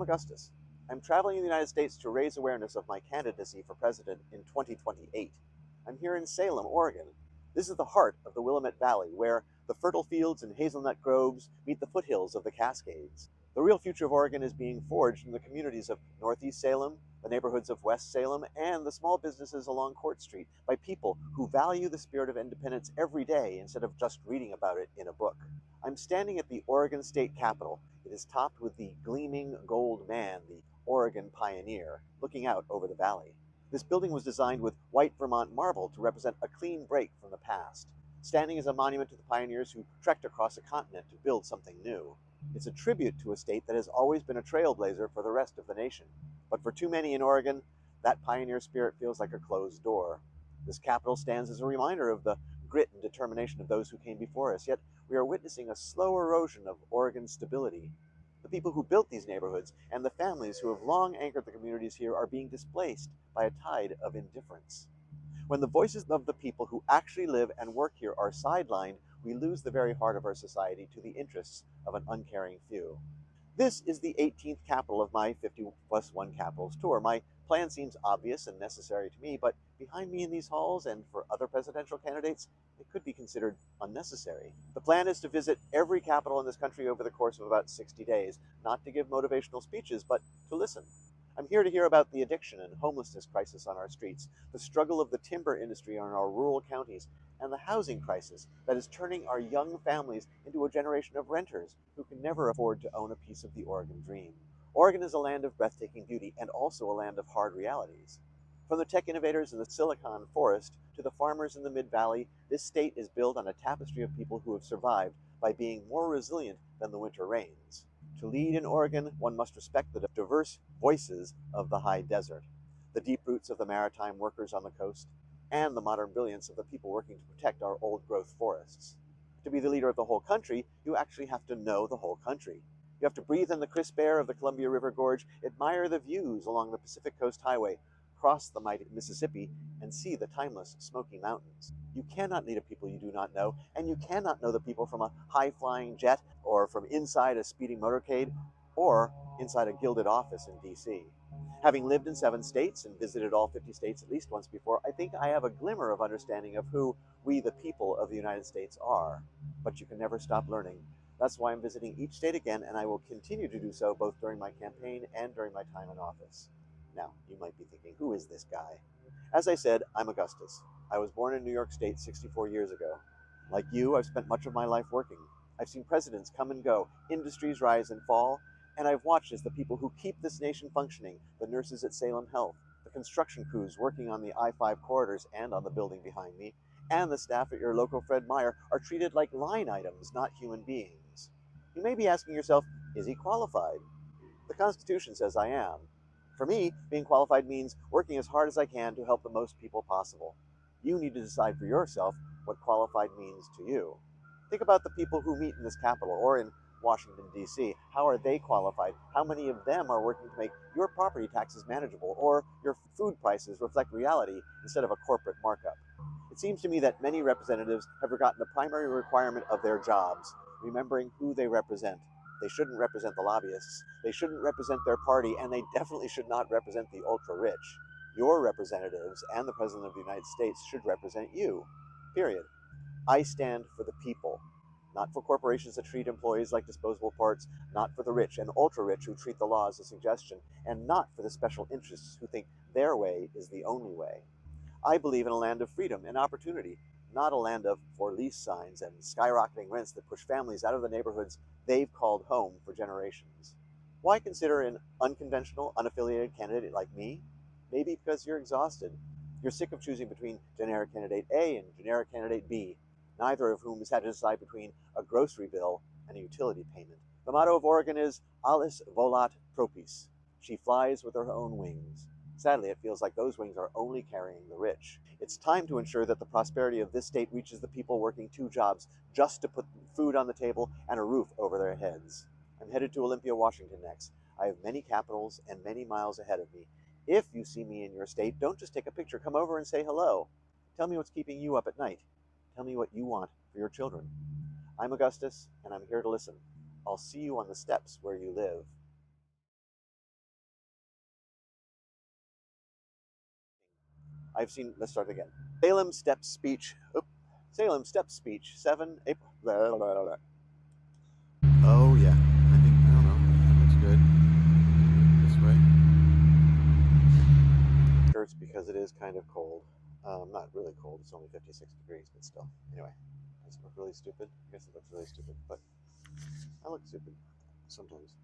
I'm Augustus. I'm traveling in the United States to raise awareness of my candidacy for president in 2028. I'm here in Salem, Oregon. This is the heart of the Willamette Valley, where the fertile fields and hazelnut groves meet the foothills of the Cascades. The real future of Oregon is being forged in the communities of Northeast Salem, the neighborhoods of West Salem, and the small businesses along Court Street by people who value the spirit of independence every day instead of just reading about it in a book. I'm standing at the Oregon State Capitol. It is topped with the gleaming gold man, the Oregon pioneer, looking out over the valley. This building was designed with white Vermont marble to represent a clean break from the past, standing as a monument to the pioneers who trekked across a continent to build something new. It's a tribute to a state that has always been a trailblazer for the rest of the nation. But for too many in Oregon, that pioneer spirit feels like a closed door. This Capitol stands as a reminder of the grit and determination of those who came before us, yet we are witnessing a slow erosion of Oregon's stability. The people who built these neighborhoods and the families who have long anchored the communities here are being displaced by a tide of indifference. When the voices of the people who actually live and work here are sidelined, we lose the very heart of our society to the interests of an uncaring few. This is the 18th capital of my 50 plus 1 capitals tour. My plan seems obvious and necessary to me, but behind me in these halls and for other presidential candidates, it could be considered unnecessary. The plan is to visit every capital in this country over the course of about 60 days, not to give motivational speeches, but to listen. I'm here to hear about the addiction and homelessness crisis on our streets, the struggle of the timber industry in our rural counties, and the housing crisis that is turning our young families into a generation of renters who can never afford to own a piece of the Oregon dream. Oregon is a land of breathtaking beauty and also a land of hard realities. From the tech innovators in the Silicon Forest to the farmers in the Mid-Valley, this state is built on a tapestry of people who have survived by being more resilient than the winter rains. To lead in Oregon, one must respect the diverse voices of the high desert, the deep roots of the maritime workers on the coast, and the modern brilliance of the people working to protect our old-growth forests. To be the leader of the whole country, you actually have to know the whole country. You have to breathe in the crisp air of the Columbia River Gorge, admire the views along the Pacific Coast Highway, cross the mighty Mississippi, and see the timeless Smoky Mountains. You cannot lead a people you do not know, and you cannot know the people from a high-flying jet, or from inside a speeding motorcade, or inside a gilded office in D.C. Having lived in 7 states and visited all 50 states at least once before, I think I have a glimmer of understanding of who we, the people of the United States, are. But you can never stop learning. That's why I'm visiting each state again, and I will continue to do so both during my campaign and during my time in office. Now, you might be thinking, who is this guy? As I said, I'm Augustus. I was born in New York State 64 years ago. Like you, I've spent much of my life working. I've seen presidents come and go, industries rise and fall, and I've watched as the people who keep this nation functioning, the nurses at Salem Health, the construction crews working on the I-5 corridors and on the building behind me, and the staff at your local Fred Meyer are treated like line items, not human beings. You may be asking yourself, is he qualified? The Constitution says I am. For me, being qualified means working as hard as I can to help the most people possible. You need to decide for yourself what qualified means to you. Think about the people who meet in this capital or in Washington, D.C. How are they qualified? How many of them are working to make your property taxes manageable or your food prices reflect reality instead of a corporate markup? It seems to me that many representatives have forgotten the primary requirement of their jobs, remembering who they represent. They shouldn't represent the lobbyists, they shouldn't represent their party, and they definitely should not represent the ultra-rich. Your representatives and the President of the United States should represent you, period. I stand for the people, not for corporations that treat employees like disposable parts, not for the rich and ultra-rich who treat the law as a suggestion, and not for the special interests who think their way is the only way. I believe in a land of freedom and opportunity, not a land of for lease signs and skyrocketing rents that push families out of the neighborhoods they've called home for generations. Why consider an unconventional, unaffiliated candidate like me? Maybe because you're exhausted. You're sick of choosing between generic candidate A and generic candidate B, neither of whom has had to decide between a grocery bill and a utility payment. The motto of Oregon is Alice volat propis. She flies with her own wings. Sadly, it feels like those wings are only carrying the rich. It's time to ensure that the prosperity of this state reaches the people working 2 jobs just to put food on the table and a roof over their heads. I'm headed to Olympia, Washington next. I have many capitals and many miles ahead of me. If you see me in your state, don't just take a picture. Come over and say hello. Tell me what's keeping you up at night. Tell me what you want for your children. I'm Augustus, and I'm here to listen. I'll see you on the steps where you live. let's start again. Salem Step Speech. Salem Step Speech, 7 April. Blah, blah, blah. Oh yeah, I don't know. That looks good. This way. Shirts because it is kind of cold. Not really cold. It's only 56 degrees, but still. Anyway, does it look really stupid? I guess it looks really stupid, but I look stupid sometimes.